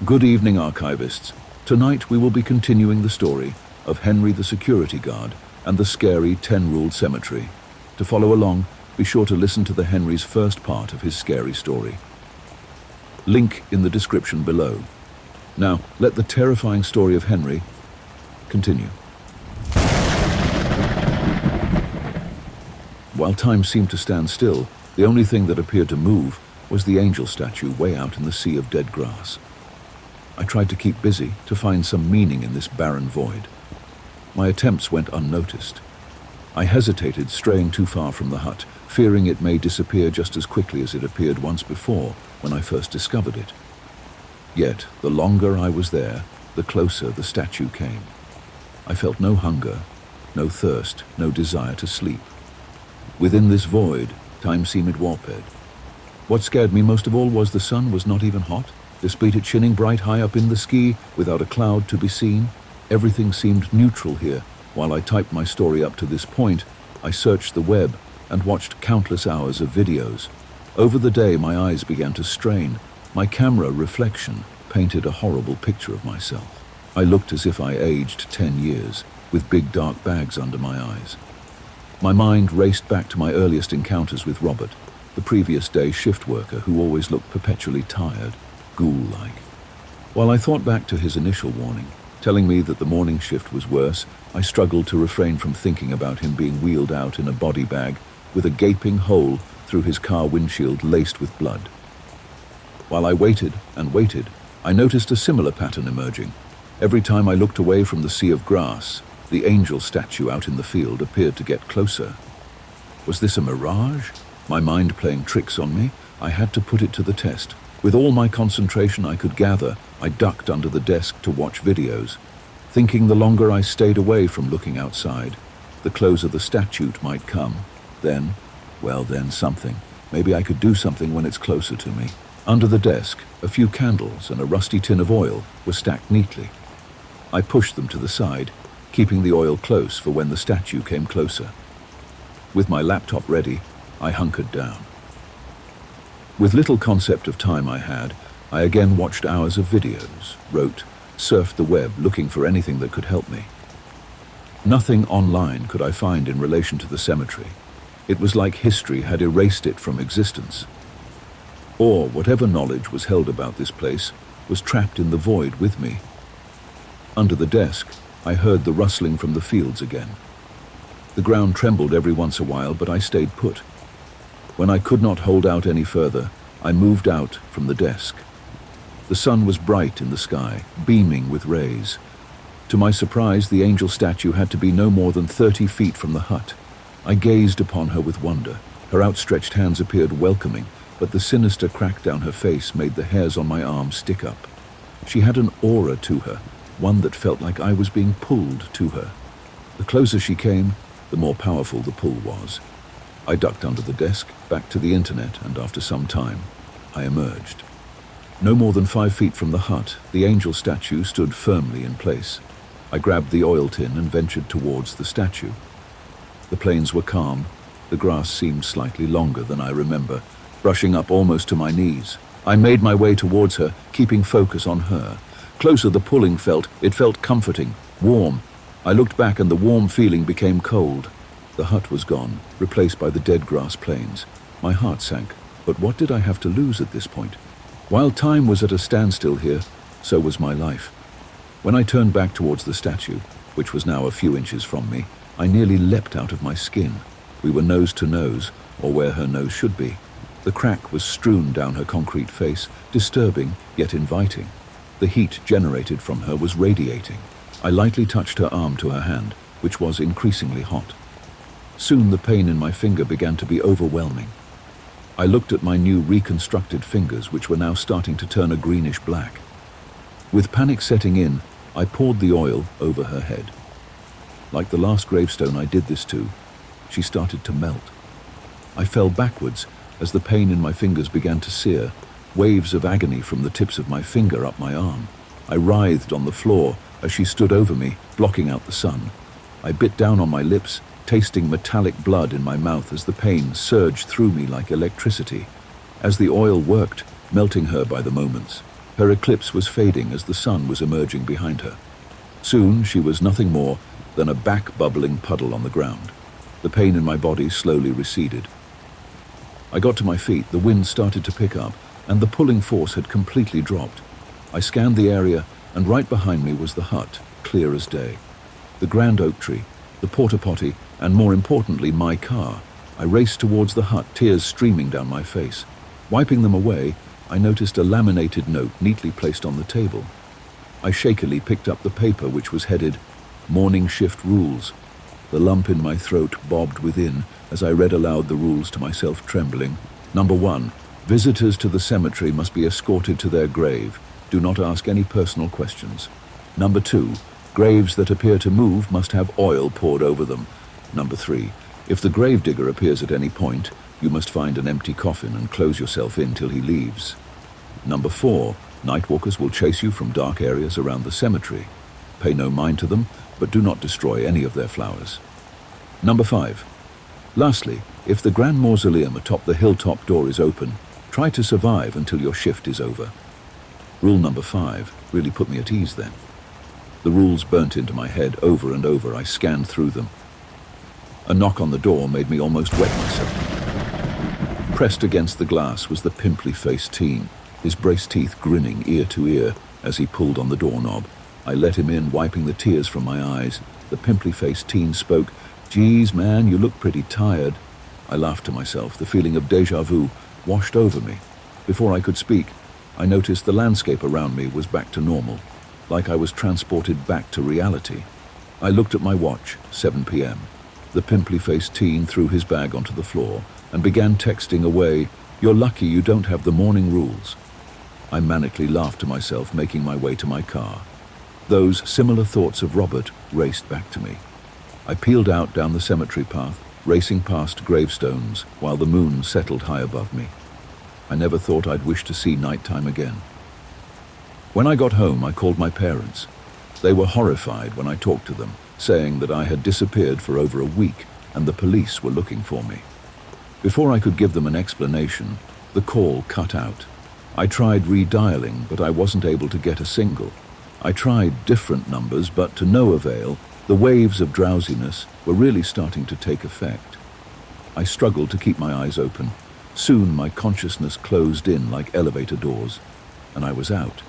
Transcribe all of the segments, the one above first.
Good evening, archivists. Tonight we will be continuing the story of Henry the Security Guard and the scary 10-ruled cemetery. To follow along, be sure to listen to the Henry's first part of his scary story. Link in the description below. Now, let the terrifying story of Henry continue. While time seemed to stand still, the only thing that appeared to move was the angel statue way out in the sea of dead grass. I tried to keep busy, to find some meaning in this barren void. My attempts went unnoticed. I hesitated, straying too far from the hut, fearing it may disappear just as quickly as it appeared once before when I first discovered it. Yet, the longer I was there, the closer the statue came. I felt no hunger, no thirst, no desire to sleep. Within this void, time seemed warped. What scared me most of all was the sun was not even hot. Despite it shining bright high up in the sky, without a cloud to be seen, everything seemed neutral here. While I typed my story up to this point, I searched the web and watched countless hours of videos. Over the day, my eyes began to strain. My camera reflection painted a horrible picture of myself. I looked as if I aged 10 years, with big dark bags under my eyes. My mind raced back to my earliest encounters with Robert, the previous day shift worker who always looked perpetually tired, ghoul-like. While I thought back to his initial warning, telling me that the morning shift was worse, I struggled to refrain from thinking about him being wheeled out in a body bag with a gaping hole through his car windshield laced with blood. While I waited and waited, I noticed a similar pattern emerging. Every time I looked away from the sea of grass, the angel statue out in the field appeared to get closer. Was this a mirage? My mind playing tricks on me? I had to put it to the test. With all my concentration I could gather, I ducked under the desk to watch videos, thinking the longer I stayed away from looking outside, the closer the statue might come. Then something. Maybe I could do something when it's closer to me. Under the desk, a few candles and a rusty tin of oil were stacked neatly. I pushed them to the side, keeping the oil close for when the statue came closer. With my laptop ready, I hunkered down. With little concept of time I had, I again watched hours of videos, wrote, surfed the web looking for anything that could help me. Nothing online could I find in relation to the cemetery. It was like history had erased it from existence. Or whatever knowledge was held about this place was trapped in the void with me. Under the desk, I heard the rustling from the fields again. The ground trembled every once a while, but I stayed put. When I could not hold out any further, I moved out from the desk. The sun was bright in the sky, beaming with rays. To my surprise, the angel statue had to be no more than 30 feet from the hut. I gazed upon her with wonder. Her outstretched hands appeared welcoming, but the sinister crack down her face made the hairs on my arm stick up. She had an aura to her, one that felt like I was being pulled to her. The closer she came, the more powerful the pull was. I ducked under the desk, back to the internet, and after some time, I emerged. No more than 5 feet from the hut, the angel statue stood firmly in place. I grabbed the oil tin and ventured towards the statue. The plains were calm. The grass seemed slightly longer than I remember, brushing up almost to my knees. I made my way towards her, keeping focus on her. Closer the pulling felt comforting, warm. I looked back and the warm feeling became cold. The hut was gone, replaced by the dead grass plains. My heart sank, but what did I have to lose at this point? While time was at a standstill here, so was my life. When I turned back towards the statue, which was now a few inches from me, I nearly leapt out of my skin. We were nose to nose, or where her nose should be. The crack was strewn down her concrete face, disturbing yet inviting. The heat generated from her was radiating. I lightly touched her arm to her hand, which was increasingly hot. Soon the pain in my finger began to be overwhelming. I looked at my new reconstructed fingers, which were now starting to turn a greenish black. With panic setting in, I poured the oil over her head. Like the last gravestone I did this to, she started to melt. I fell backwards as the pain in my fingers began to sear, waves of agony from the tips of my finger up my arm. I writhed on the floor as she stood over me, blocking out the sun. I bit down on my lips, tasting metallic blood in my mouth as the pain surged through me like electricity. As the oil worked, melting her by the moments, Her eclipse was fading as the sun was emerging behind her. Soon she was nothing more than a back-bubbling puddle on the ground. The pain in my body slowly receded. I got to my feet, the wind started to pick up, and the pulling force had completely dropped. I scanned the area, and right behind me was the hut, clear as day. The grand oak tree, the porta-potty, and more importantly, my car. I raced towards the hut, tears streaming down my face. Wiping them away, I noticed a laminated note neatly placed on the table. I shakily picked up the paper which was headed, "Morning Shift Rules." The lump in my throat bobbed within as I read aloud the rules to myself, trembling. Number 1. Visitors to the cemetery must be escorted to their grave. Do not ask any personal questions. Number 2. Graves that appear to move must have oil poured over them. Number 3. If the gravedigger appears at any point, you must find an empty coffin and close yourself in till he leaves. Number 4. Nightwalkers will chase you from dark areas around the cemetery. Pay no mind to them, but do not destroy any of their flowers. Number 5. Lastly, if the grand mausoleum atop the hilltop door is open, try to survive until your shift is over. Rule number 5 really put me at ease then. The rules burnt into my head over and over. I scanned through them. A knock on the door made me almost wet myself. Pressed against the glass was the pimply-faced teen, his braced teeth grinning ear to ear as he pulled on the doorknob. I let him in, wiping the tears from my eyes. The pimply-faced teen spoke. "Geez, man, you look pretty tired." I laughed to myself. The feeling of déjà vu washed over me. Before I could speak, I noticed the landscape around me was back to normal, like I was transported back to reality. I looked at my watch, 7 p.m. The pimply-faced teen threw his bag onto the floor and began texting away, "You're lucky you don't have the morning rules." I manically laughed to myself, making my way to my car. Those similar thoughts of Robert raced back to me. I peeled out down the cemetery path, racing past gravestones while the moon settled high above me. I never thought I'd wish to see nighttime again. When I got home, I called my parents. They were horrified when I talked to them, saying that I had disappeared for over a week and the police were looking for me. Before I could give them an explanation, the call cut out. I tried redialing, but I wasn't able to get a single. I tried different numbers, but to no avail. The waves of drowsiness were really starting to take effect. I struggled to keep my eyes open. Soon my consciousness closed in like elevator doors, and I was out.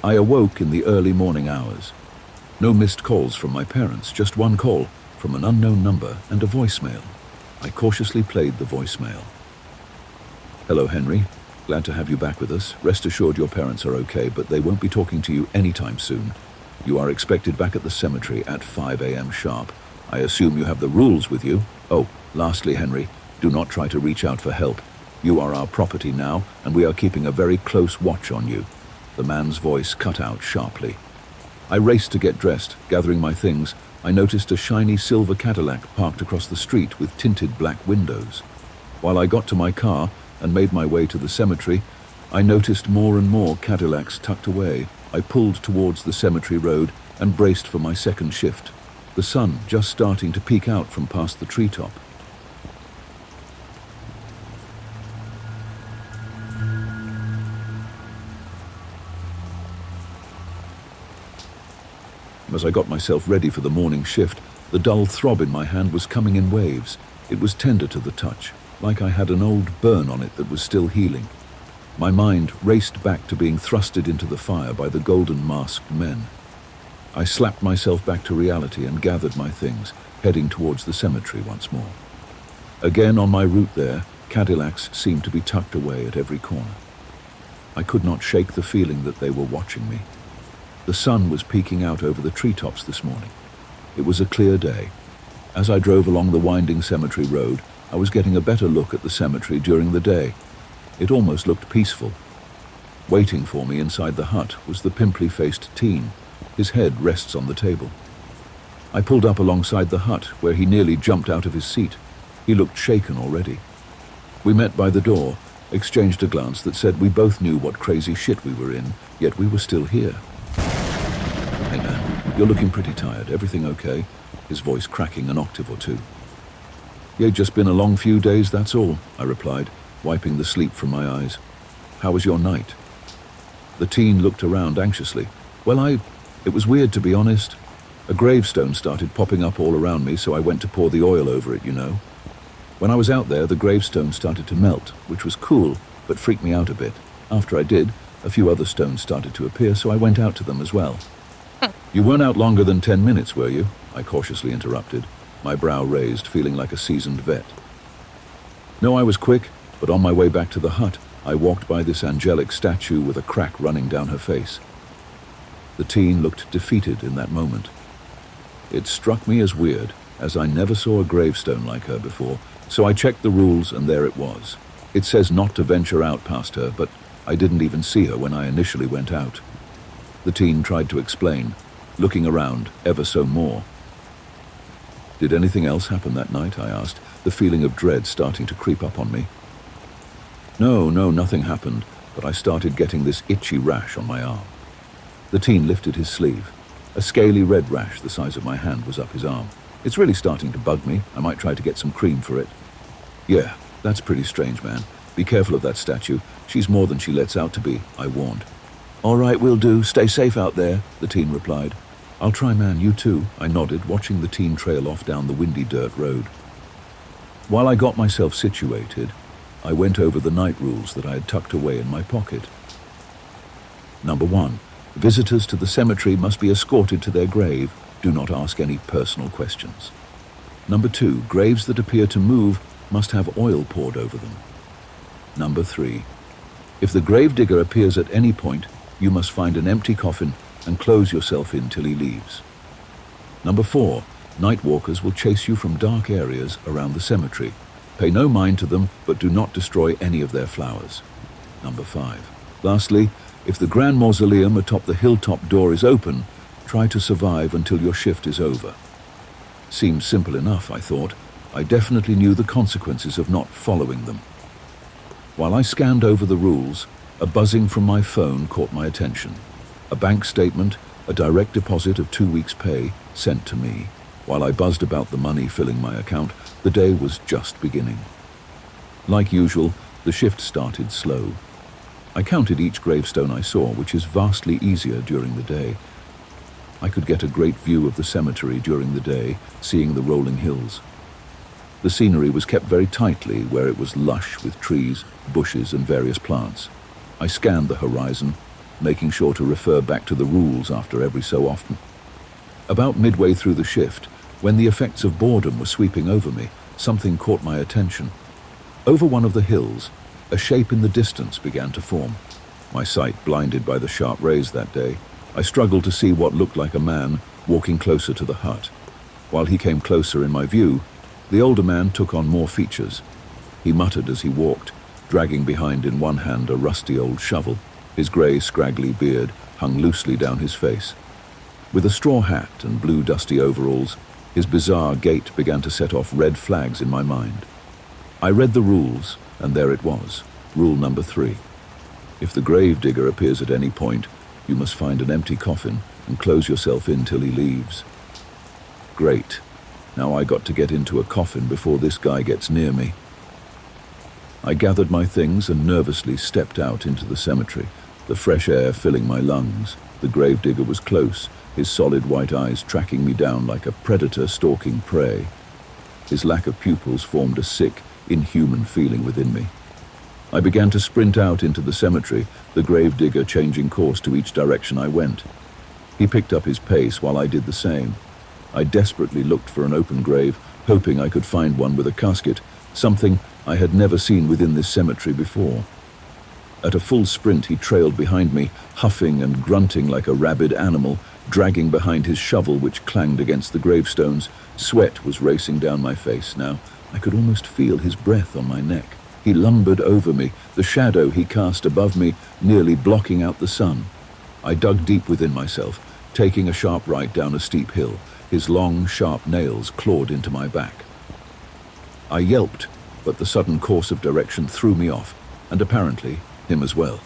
I awoke in the early morning hours. No missed calls from my parents, just one call from an unknown number and a voicemail. I cautiously played the voicemail. "Hello, Henry. Glad to have you back with us. Rest assured your parents are okay, but they won't be talking to you anytime soon. You are expected back at the cemetery at 5 a.m. sharp. I assume you have the rules with you. Oh, lastly, Henry, do not try to reach out for help. You are our property now, and we are keeping a very close watch on you." The man's voice cut out sharply. I raced to get dressed. Gathering my things, I noticed a shiny silver Cadillac parked across the street with tinted black windows. While I got to my car and made my way to the cemetery, I noticed more and more Cadillacs tucked away. I pulled towards the cemetery road and braced for my second shift, the sun just starting to peek out from past the treetop. As I got myself ready for the morning shift, the dull throb in my hand was coming in waves. It was tender to the touch, like I had an old burn on it that was still healing. My mind raced back to being thrusted into the fire by the golden-masked men. I slapped myself back to reality and gathered my things, heading towards the cemetery once more. Again on my route there, Cadillacs seemed to be tucked away at every corner. I could not shake the feeling that they were watching me. The sun was peeking out over the treetops this morning. It was a clear day. As I drove along the winding cemetery road, I was getting a better look at the cemetery during the day. It almost looked peaceful. Waiting for me inside the hut was the pimply-faced teen. His head rests on the table. I pulled up alongside the hut, where he nearly jumped out of his seat. He looked shaken already. We met by the door, exchanged a glance that said we both knew what crazy shit we were in, yet we were still here. "Hey man, you're looking pretty tired. Everything okay?" His voice cracking an octave or two. "Yeah, just been a long few days, that's all," I replied, wiping the sleep from my eyes. "How was your night?" The teen looked around anxiously. It was weird, to be honest. A gravestone started popping up all around me, so I went to pour the oil over it, you know. When I was out there, the gravestone started to melt, which was cool, but freaked me out a bit. After I did, a few other stones started to appear, so I went out to them as well. You weren't out longer than 10 minutes, were you? I cautiously interrupted, my brow raised, feeling like a seasoned vet. No, I was quick, but on my way back to the hut, I walked by this angelic statue with a crack running down her face. The teen looked defeated in that moment. It struck me as weird, as I never saw a gravestone like her before, so I checked the rules and there it was. It says not to venture out past her, but I didn't even see her when I initially went out. The teen tried to explain, looking around ever so more. Did anything else happen that night? I asked, the feeling of dread starting to creep up on me. No, nothing happened, but I started getting this itchy rash on my arm. The teen lifted his sleeve. A scaly red rash the size of my hand was up his arm. It's really starting to bug me. I might try to get some cream for it. Yeah, that's pretty strange, man. Be careful of that statue. She's more than she lets out to be, I warned. All right, will do. Stay safe out there, the teen replied. I'll try, man. You too, I nodded, watching the teen trail off down the windy dirt road. While I got myself situated, I went over the night rules that I had tucked away in my pocket. Number 1. Visitors to the cemetery must be escorted to their grave. Do not ask any personal questions. Number 2. Graves that appear to move must have oil poured over them. Number 3. If the gravedigger appears at any point, you must find an empty coffin and close yourself in till he leaves. Number 4. Night walkers will chase you from dark areas around the cemetery. Pay no mind to them, but do not destroy any of their flowers. Number 5. Lastly, if the grand mausoleum atop the hilltop door is open, try to survive until your shift is over. Seemed simple enough, I thought. I definitely knew the consequences of not following them. While I scanned over the rules, a buzzing from my phone caught my attention. A bank statement, a direct deposit of 2 weeks' pay, sent to me. While I buzzed about the money filling my account, the day was just beginning. Like usual, the shift started slow. I counted each gravestone I saw, which is vastly easier during the day. I could get a great view of the cemetery during the day, seeing the rolling hills. The scenery was kept very tightly, where it was lush with trees, bushes, and various plants. I scanned the horizon, making sure to refer back to the rules after every so often. About midway through the shift, when the effects of boredom were sweeping over me, something caught my attention. Over one of the hills, a shape in the distance began to form. My sight blinded by the sharp rays that day, I struggled to see what looked like a man walking closer to the hut. While he came closer in my view, the older man took on more features. He muttered as he walked, dragging behind in one hand a rusty old shovel. His grey, scraggly beard hung loosely down his face. With a straw hat and blue dusty overalls, his bizarre gait began to set off red flags in my mind. I read the rules, and there it was, rule number 3. If the gravedigger appears at any point, you must find an empty coffin and close yourself in till he leaves. Great. Now I got to get into a coffin before this guy gets near me. I gathered my things and nervously stepped out into the cemetery, the fresh air filling my lungs. The gravedigger was close, his solid white eyes tracking me down like a predator stalking prey. His lack of pupils formed a sick, inhuman feeling within me. I began to sprint out into the cemetery, the gravedigger changing course to each direction I went. He picked up his pace while I did the same. I desperately looked for an open grave, hoping I could find one with a casket, something I had never seen within this cemetery before. At a full sprint, he trailed behind me, huffing and grunting like a rabid animal, dragging behind his shovel which clanged against the gravestones. Sweat was racing down my face now. I could almost feel his breath on my neck. He lumbered over me, the shadow he cast above me nearly blocking out the sun. I dug deep within myself, taking a sharp right down a steep hill. His long, sharp nails clawed into my back. I yelped, but the sudden course of direction threw me off, and apparently him as well.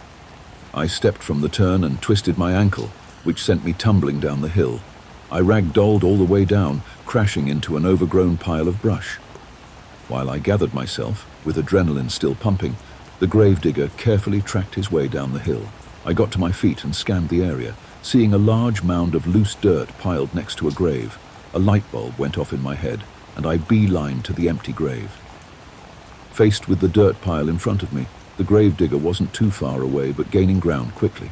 I stepped from the turn and twisted my ankle, which sent me tumbling down the hill. I ragdolled all the way down, crashing into an overgrown pile of brush. While I gathered myself, with adrenaline still pumping, the gravedigger carefully tracked his way down the hill. I got to my feet and scanned the area, seeing a large mound of loose dirt piled next to a grave. A light bulb went off in my head, and I beelined to the empty grave. Faced with the dirt pile in front of me, the gravedigger wasn't too far away, but gaining ground quickly.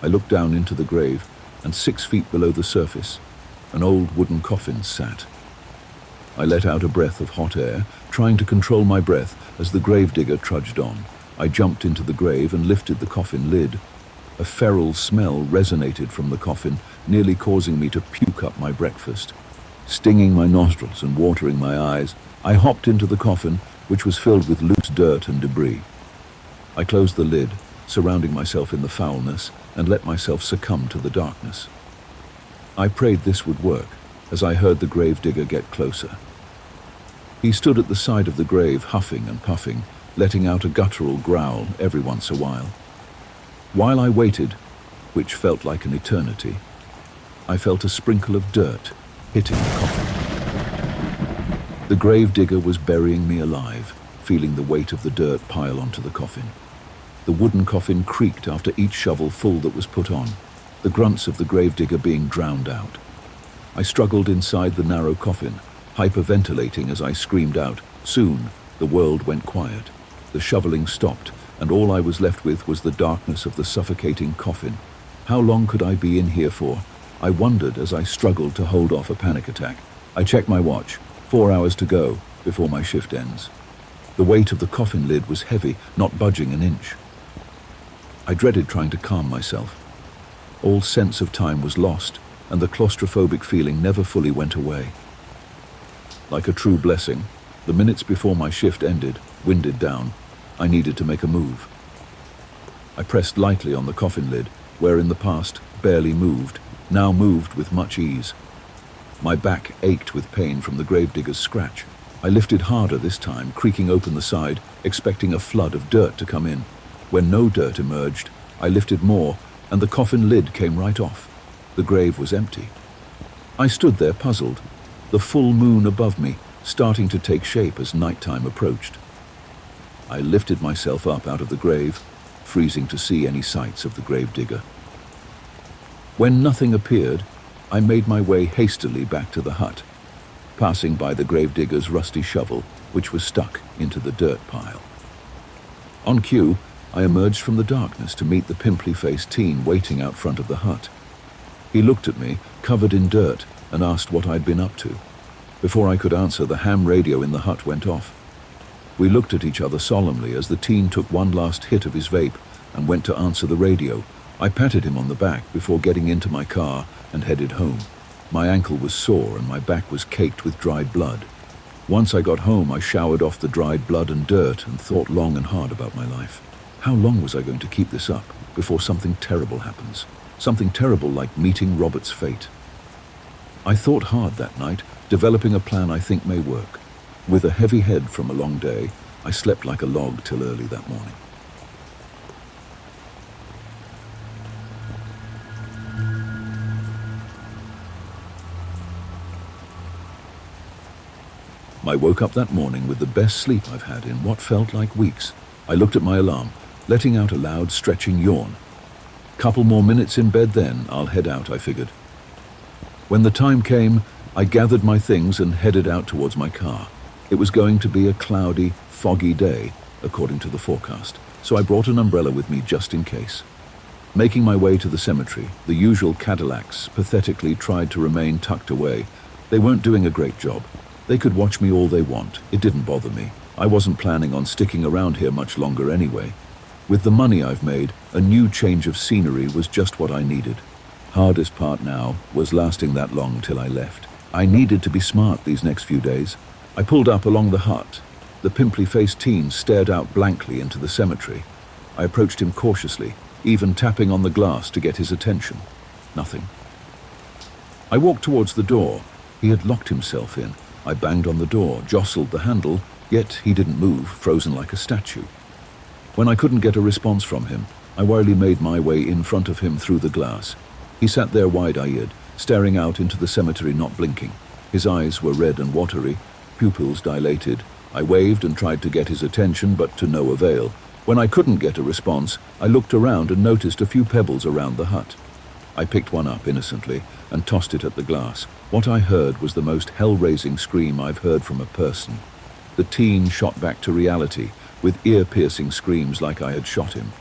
I looked down into the grave, and 6 feet below the surface, an old wooden coffin sat. I let out a breath of hot air, trying to control my breath as the gravedigger trudged on. I jumped into the grave and lifted the coffin lid. A feral smell resonated from the coffin, nearly causing me to puke up my breakfast. Stinging my nostrils and watering my eyes, I hopped into the coffin, which was filled with loose dirt and debris. I closed the lid, surrounding myself in the foulness, and let myself succumb to the darkness. I prayed this would work, as I heard the gravedigger get closer. He stood at the side of the grave, huffing and puffing, letting out a guttural growl every once in a while. While I waited, which felt like an eternity, I felt a sprinkle of dirt hitting the coffin. The gravedigger was burying me alive, feeling the weight of the dirt pile onto the coffin. The wooden coffin creaked after each shovel full that was put on, the grunts of the gravedigger being drowned out. I struggled inside the narrow coffin, hyperventilating as I screamed out. Soon, the world went quiet. The shoveling stopped, and all I was left with was the darkness of the suffocating coffin. How long could I be in here for? I wondered as I struggled to hold off a panic attack. I checked my watch. 4 hours to go before my shift ends. The weight of the coffin lid was heavy, not budging an inch. I dreaded trying to calm myself. All sense of time was lost, and the claustrophobic feeling never fully went away. Like a true blessing, the minutes before my shift ended, winded down, I needed to make a move. I pressed lightly on the coffin lid, where in the past barely moved, now moved with much ease. My back ached with pain from the gravedigger's scratch. I lifted harder this time, creaking open the side, expecting a flood of dirt to come in. When no dirt emerged, I lifted more, and the coffin lid came right off. The grave was empty. I stood there puzzled, the full moon above me starting to take shape as nighttime approached. I lifted myself up out of the grave, freezing to see any sights of the gravedigger. When nothing appeared, I made my way hastily back to the hut, passing by the gravedigger's rusty shovel, which was stuck into the dirt pile. On cue, I emerged from the darkness to meet the pimply-faced teen waiting out front of the hut. He looked at me, covered in dirt, and asked what I'd been up to. Before I could answer, the ham radio in the hut went off. We looked at each other solemnly as the teen took one last hit of his vape and went to answer the radio. I patted him on the back before getting into my car and headed home. My ankle was sore and my back was caked with dried blood. Once I got home, I showered off the dried blood and dirt and thought long and hard about my life. How long was I going to keep this up before something terrible happens? Something terrible like meeting Robert's fate. I thought hard that night, developing a plan I think may work. With a heavy head from a long day, I slept like a log till early that morning. I woke up that morning with the best sleep I've had in what felt like weeks. I looked at my alarm, letting out a loud, stretching yawn. Couple more minutes in bed then, I'll head out, I figured. When the time came, I gathered my things and headed out towards my car. It was going to be a cloudy, foggy day, according to the forecast, so I brought an umbrella with me just in case. Making my way to the cemetery, the usual Cadillacs pathetically tried to remain tucked away. They weren't doing a great job. They could watch me all they want. It didn't bother me. I wasn't planning on sticking around here much longer anyway. With the money I've made, a new change of scenery was just what I needed. Hardest part now was lasting that long till I left. I needed to be smart these next few days. I pulled up along the hut. The pimply-faced teen stared out blankly into the cemetery. I approached him cautiously, even tapping on the glass to get his attention. Nothing. I walked towards the door. He had locked himself in. I banged on the door, jostled the handle, yet he didn't move, frozen like a statue. When I couldn't get a response from him, I warily made my way in front of him through the glass. He sat there wide-eyed, staring out into the cemetery, not blinking. His eyes were red and watery, pupils dilated. I waved and tried to get his attention, but to no avail. When I couldn't get a response, I looked around and noticed a few pebbles around the hut. I picked one up innocently and tossed it at the glass. What I heard was the most hell-raising scream I've heard from a person. The teen shot back to reality with ear-piercing screams like I had shot him.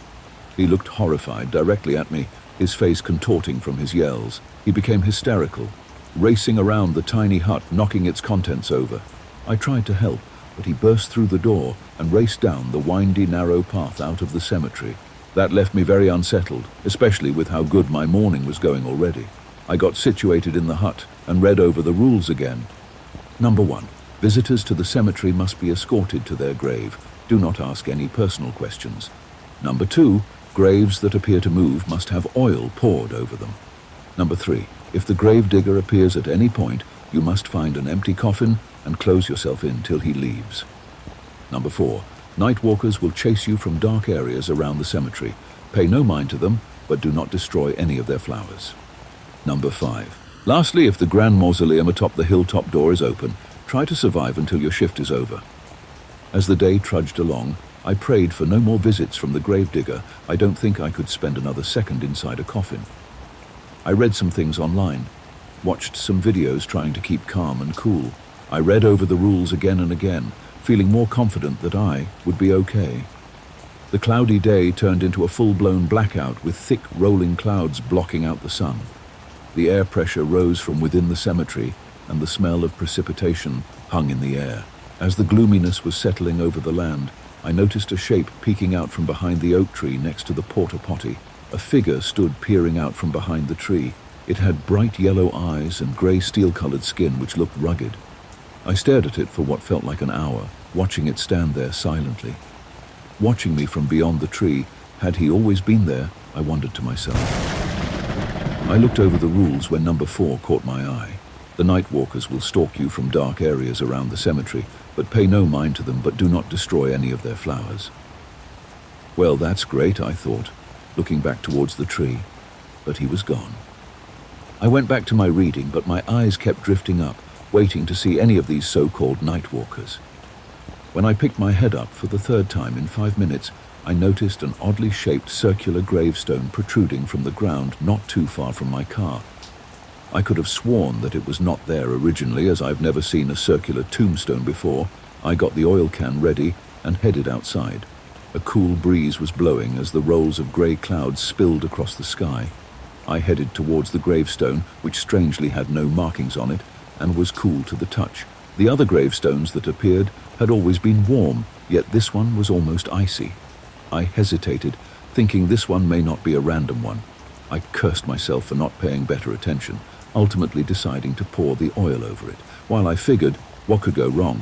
He looked horrified directly at me, his face contorting from his yells. He became hysterical, racing around the tiny hut, knocking its contents over. I tried to help, but he burst through the door and raced down the windy, narrow path out of the cemetery. That left me very unsettled, especially with how good my morning was going already. I got situated in the hut and read over the rules again. Number 1. Visitors to the cemetery must be escorted to their grave. Do not ask any personal questions. Number 2. Graves that appear to move must have oil poured over them. Number 3. If the grave digger appears at any point, you must find an empty coffin and close yourself in till he leaves. Number 4. Night walkers will chase you from dark areas around the cemetery. Pay no mind to them, but do not destroy any of their flowers. Number 5. Lastly, if the grand mausoleum atop the hilltop door is open, try to survive until your shift is over. As the day trudged along, I prayed for no more visits from the gravedigger. I don't think I could spend another second inside a coffin. I read some things online, watched some videos trying to keep calm and cool. I read over the rules again and again, feeling more confident that I would be okay. The cloudy day turned into a full-blown blackout with thick rolling clouds blocking out the sun. The air pressure rose from within the cemetery, and the smell of precipitation hung in the air. As the gloominess was settling over the land, I noticed a shape peeking out from behind the oak tree next to the porta potty. A figure stood peering out from behind the tree. It had bright yellow eyes and grey steel-colored skin which looked rugged. I stared at it for what felt like an hour, watching it stand there silently. Watching me from beyond the tree, had he always been there, I wondered to myself. I looked over the rules when number 4 caught my eye. The night walkers will stalk you from dark areas around the cemetery, but pay no mind to them, but do not destroy any of their flowers. Well, that's great, I thought, looking back towards the tree, but he was gone. I went back to my reading, but my eyes kept drifting up, waiting to see any of these so-called night walkers. When I picked my head up for the 3rd time in 5 minutes, I noticed an oddly shaped circular gravestone protruding from the ground not too far from my car. I could have sworn that it was not there originally, as I've never seen a circular tombstone before. I got the oil can ready and headed outside. A cool breeze was blowing as the rolls of grey clouds spilled across the sky. I headed towards the gravestone, which strangely had no markings on it, and was cool to the touch. The other gravestones that appeared had always been warm, yet this one was almost icy. I hesitated, thinking this one may not be a random one. I cursed myself for not paying better attention, ultimately deciding to pour the oil over it. While I figured, what could go wrong,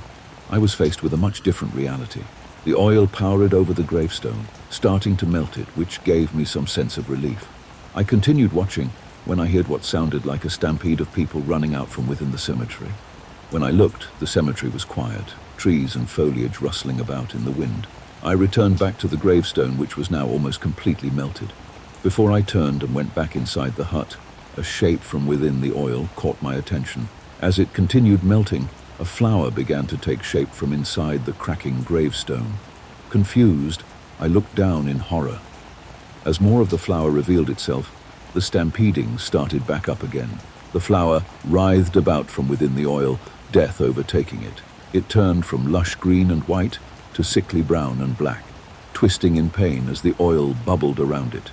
I was faced with a much different reality. The oil powered over the gravestone, starting to melt it, which gave me some sense of relief. I continued watching when I heard what sounded like a stampede of people running out from within the cemetery. When I looked, the cemetery was quiet, trees and foliage rustling about in the wind. I returned back to the gravestone, which was now almost completely melted. Before I turned and went back inside the hut, a shape from within the oil caught my attention. As it continued melting, a flower began to take shape from inside the cracking gravestone. Confused, I looked down in horror. As more of the flower revealed itself, the stampeding started back up again. The flower writhed about from within the oil, death overtaking it. It turned from lush green and white to sickly brown and black, twisting in pain as the oil bubbled around it.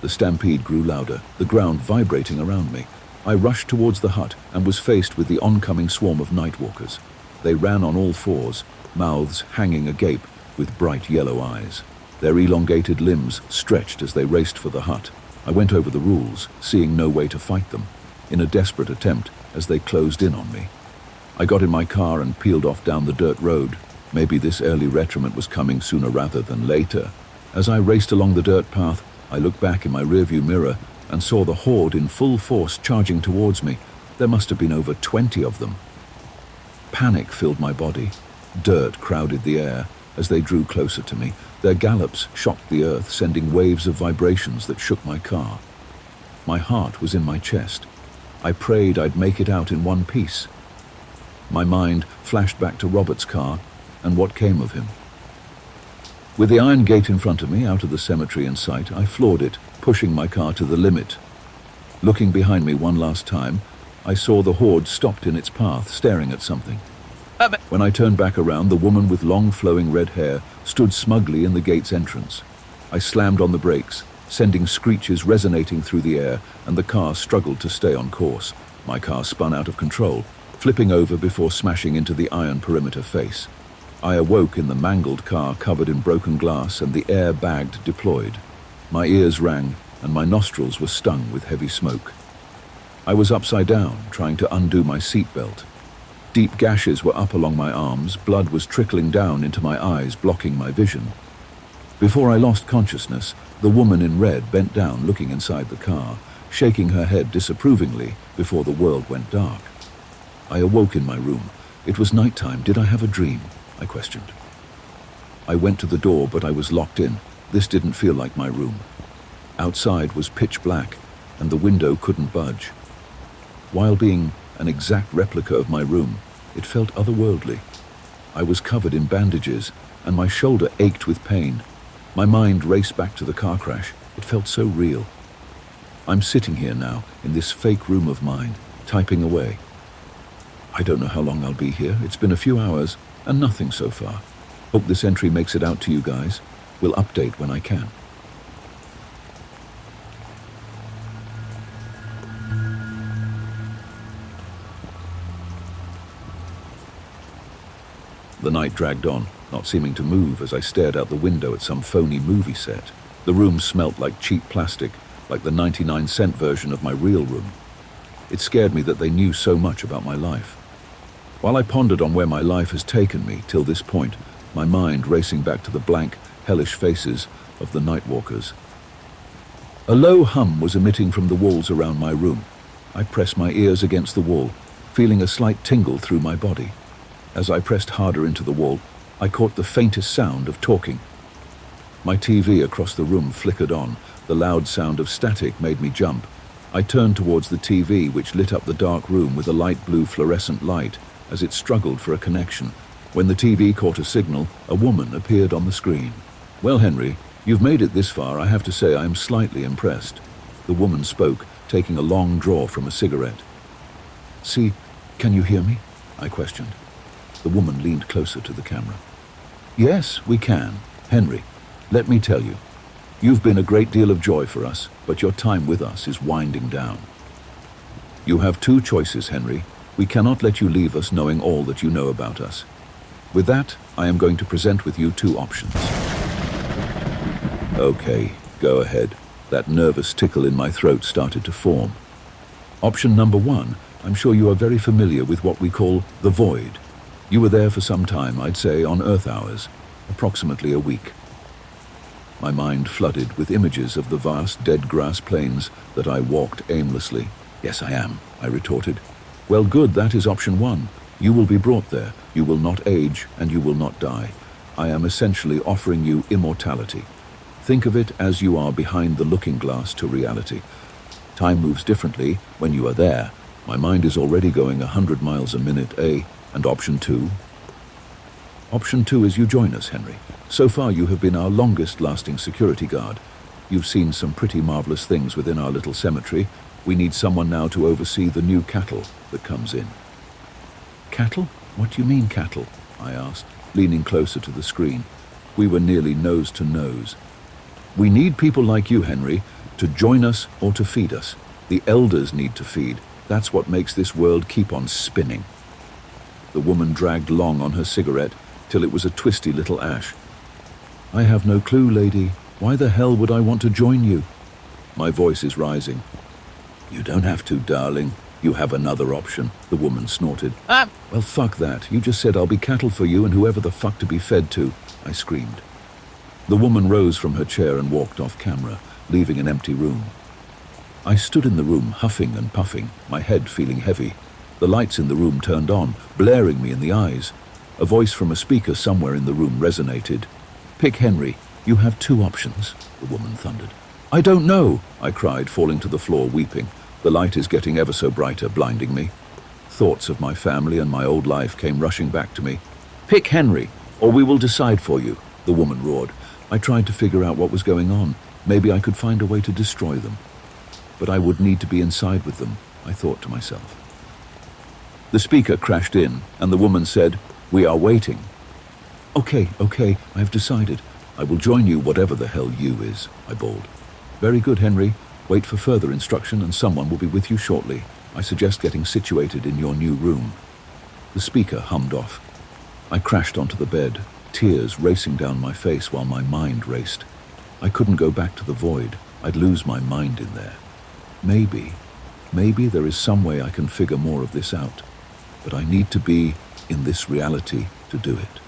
The stampede grew louder, the ground vibrating around me. I rushed towards the hut and was faced with the oncoming swarm of night walkers. They ran on all fours, mouths hanging agape with bright yellow eyes. Their elongated limbs stretched as they raced for the hut. I went over the rules, seeing no way to fight them, in a desperate attempt as they closed in on me. I got in my car and peeled off down the dirt road. Maybe this early retirement was coming sooner rather than later. As I raced along the dirt path, I looked back in my rearview mirror and saw the horde in full force charging towards me. There must have been over 20 of them. Panic filled my body. Dirt crowded the air as they drew closer to me. Their gallops shocked the earth, sending waves of vibrations that shook my car. My heart was in my chest. I prayed I'd make it out in one piece. My mind flashed back to Robert's car and what came of him. With the iron gate in front of me, out of the cemetery in sight, I floored it, pushing my car to the limit. Looking behind me one last time, I saw the horde stopped in its path, staring at something. When I turned back around, the woman with long flowing red hair stood smugly in the gate's entrance. I slammed on the brakes, sending screeches resonating through the air, and the car struggled to stay on course. My car spun out of control, flipping over before smashing into the iron perimeter face. I awoke in the mangled car covered in broken glass and the air-bagged deployed. My ears rang and my nostrils were stung with heavy smoke. I was upside down, trying to undo my seatbelt. Deep gashes were up along my arms, blood was trickling down into my eyes, blocking my vision. Before I lost consciousness, the woman in red bent down, looking inside the car, shaking her head disapprovingly before the world went dark. I awoke in my room. It was nighttime. Did I have a dream? I questioned. I went to the door, but I was locked in. This didn't feel like my room. Outside was pitch black, and the window couldn't budge. While being an exact replica of my room, it felt otherworldly. I was covered in bandages, and my shoulder ached with pain. My mind raced back to the car crash. It felt so real. I'm sitting here now, in this fake room of mine, typing away. I don't know how long I'll be here. It's been a few hours, and nothing so far. Hope this entry makes it out to you guys. We'll update when I can. The night dragged on, not seeming to move as I stared out the window at some phony movie set. The room smelt like cheap plastic, like the 99-cent version of my real room. It scared me that they knew so much about my life. While I pondered on where my life has taken me till this point, my mind racing back to the blank, hellish faces of the nightwalkers. A low hum was emitting from the walls around my room. I pressed my ears against the wall, feeling a slight tingle through my body. As I pressed harder into the wall, I caught the faintest sound of talking. My TV across the room flickered on. The loud sound of static made me jump. I turned towards the TV, which lit up the dark room with a light blue fluorescent light as it struggled for a connection. When the TV caught a signal, a woman appeared on the screen. "Well, Henry, you've made it this far. I have to say I am slightly impressed." The woman spoke, taking a long draw from a cigarette. "See, can you hear me?" I questioned. The woman leaned closer to the camera. "Yes, we can. Henry, let me tell you, you've been a great deal of joy for us, but your time with us is winding down. You have two choices, Henry. We cannot let you leave us knowing all that you know about us. With that, I am going to present with you two options." Okay, go ahead. That nervous tickle in my throat started to form. Option number one, I'm sure you are very familiar with what we call the void. You were there for some time, I'd say on Earth hours, approximately a week. My mind flooded with images of the vast dead grass plains that I walked aimlessly. "Yes, I am," I retorted. "Well, good, that is option one. You will be brought there. You will not age and you will not die. I am essentially offering you immortality. Think of it as you are behind the looking glass to reality. Time moves differently when you are there. My mind is already going 100 miles a minute, And option two? Option two is you join us, Henry. So far you have been our longest-lasting security guard. You've seen some pretty marvelous things within our little cemetery. We need someone now to oversee the new cattle that comes in." "Cattle? What do you mean, cattle?" I asked, leaning closer to the screen. We were nearly nose to nose. "We need people like you, Henry, to join us or to feed us. The elders need to feed. That's what makes this world keep on spinning." The woman dragged long on her cigarette till it was a twisty little ash. "I have no clue, lady. Why the hell would I want to join you?" My voice is rising. "You don't have to, darling. You have another option," the woman snorted. "Well, fuck that. You just said I'll be cattle for you and whoever the fuck to be fed to," I screamed. The woman rose from her chair and walked off camera, leaving an empty room. I stood in the room, huffing and puffing, my head feeling heavy. The lights in the room turned on, blaring me in the eyes. A voice from a speaker somewhere in the room resonated. "Pick Henry. You have two options," the woman thundered. "I don't know," I cried, falling to the floor weeping. The light is getting ever so brighter, blinding me. Thoughts of my family and my old life came rushing back to me. "Pick Henry, or we will decide for you," the woman roared. I tried to figure out what was going on. Maybe I could find a way to destroy them. But I would need to be inside with them, I thought to myself. The speaker crashed in, and the woman said, "We are waiting." Okay, I've decided. I will join you whatever the hell you is, I bawled. Very good, Henry. Wait for further instruction and someone will be with you shortly. I suggest getting situated in your new room. The speaker hummed off. I crashed onto the bed, tears racing down my face while my mind raced. I couldn't go back to the void. I'd lose my mind in there. Maybe there is some way I can figure more of this out, but I need to be in this reality to do it.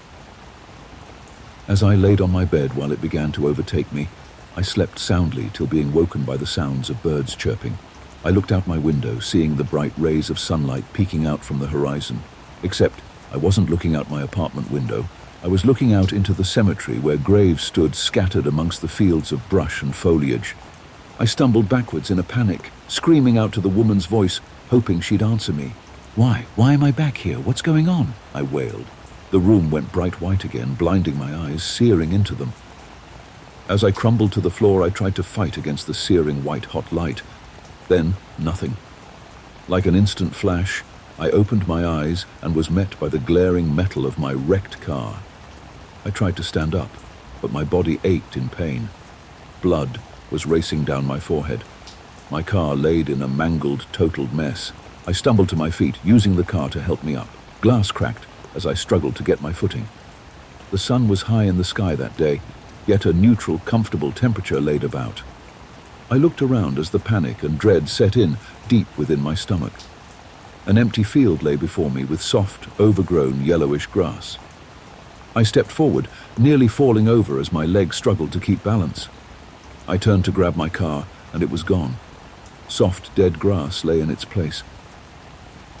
As I laid on my bed while it began to overtake me, I slept soundly till being woken by the sounds of birds chirping. I looked out my window, seeing the bright rays of sunlight peeking out from the horizon. Except I wasn't looking out my apartment window. I was looking out into the cemetery where graves stood scattered amongst the fields of brush and foliage. I stumbled backwards in a panic, screaming out to the woman's voice, hoping she'd answer me. Why am I back here? What's going on? I wailed. The room went bright white again, blinding my eyes, searing into them. As I crumbled to the floor, I tried to fight against the searing white-hot light. Then, nothing. Like an instant flash, I opened my eyes and was met by the glaring metal of my wrecked car. I tried to stand up, but my body ached in pain. Blood was racing down my forehead. My car laid in a mangled, totaled mess. I stumbled to my feet, using the car to help me up. Glass cracked as I struggled to get my footing. The sun was high in the sky that day, yet a neutral, comfortable temperature laid about. I looked around as the panic and dread set in deep within my stomach. An empty field lay before me with soft, overgrown, yellowish grass. I stepped forward, nearly falling over as my legs struggled to keep balance. I turned to grab my car, and it was gone. Soft, dead grass lay in its place.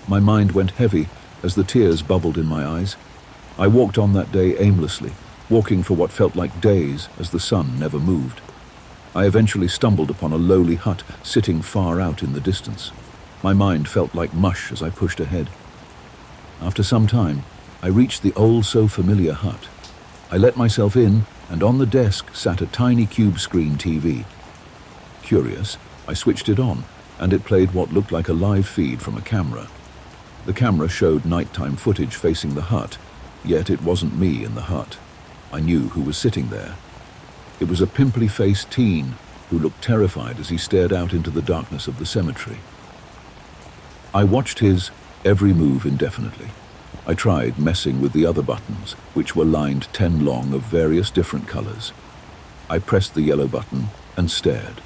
My mind went heavy as the tears bubbled in my eyes. I walked on that day aimlessly, walking for what felt like days as the sun never moved. I eventually stumbled upon a lowly hut sitting far out in the distance. My mind felt like mush as I pushed ahead. After some time, I reached the old so familiar hut. I let myself in, and on the desk sat a tiny cube screen TV. Curious, I switched it on, and it played what looked like a live feed from a camera. The camera showed nighttime footage facing the hut, yet it wasn't me in the hut. I knew who was sitting there. It was a pimply-faced teen who looked terrified as he stared out into the darkness of the cemetery. I watched his every move indefinitely. I tried messing with the other buttons, which were lined 10 long of various different colors. I pressed the yellow button and stared.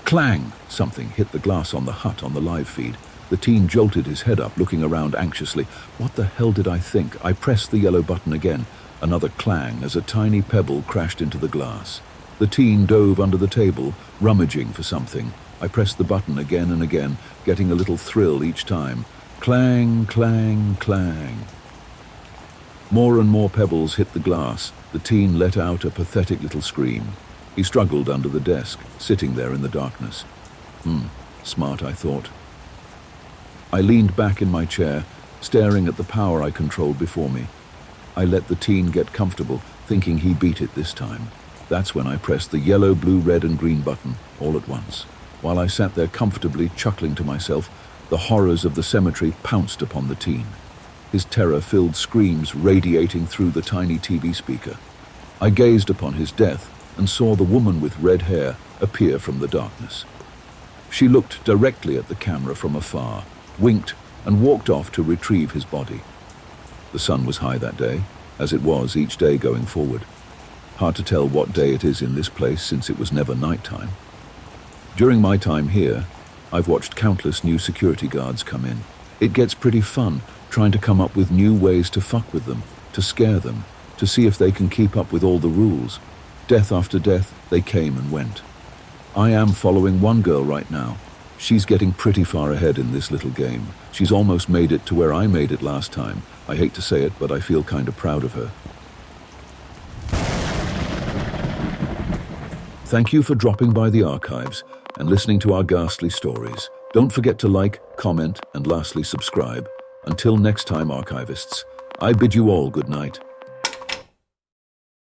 Clang! Something hit the glass on the hut on the live feed. The teen jolted his head up, looking around anxiously. What the hell did I think? I pressed the yellow button again. Another clang as a tiny pebble crashed into the glass. The teen dove under the table, rummaging for something. I pressed the button again and again, getting a little thrill each time. Clang, clang, clang. More and more pebbles hit the glass. The teen let out a pathetic little scream. He struggled under the desk, sitting there in the darkness. Smart, I thought. I leaned back in my chair, staring at the power I controlled before me. I let the teen get comfortable, thinking he beat it this time. That's when I pressed the yellow, blue, red, and green button all at once. While I sat there comfortably chuckling to myself, the horrors of the cemetery pounced upon the teen, his terror-filled screams radiating through the tiny TV speaker. I gazed upon his death and saw the woman with red hair appear from the darkness. She looked directly at the camera from afar, winked, and walked off to retrieve his body. The sun was high that day, as it was each day going forward. Hard to tell what day it is in this place since it was never nighttime. During my time here, I've watched countless new security guards come in. It gets pretty fun trying to come up with new ways to fuck with them, to scare them, to see if they can keep up with all the rules. Death after death, they came and went. I am following one girl right now. She's getting pretty far ahead in this little game. She's almost made it to where I made it last time. I hate to say it, but I feel kind of proud of her. Thank you for dropping by the archives and listening to our ghastly stories. Don't forget to like, comment, and lastly subscribe. Until next time, archivists, I bid you all good night.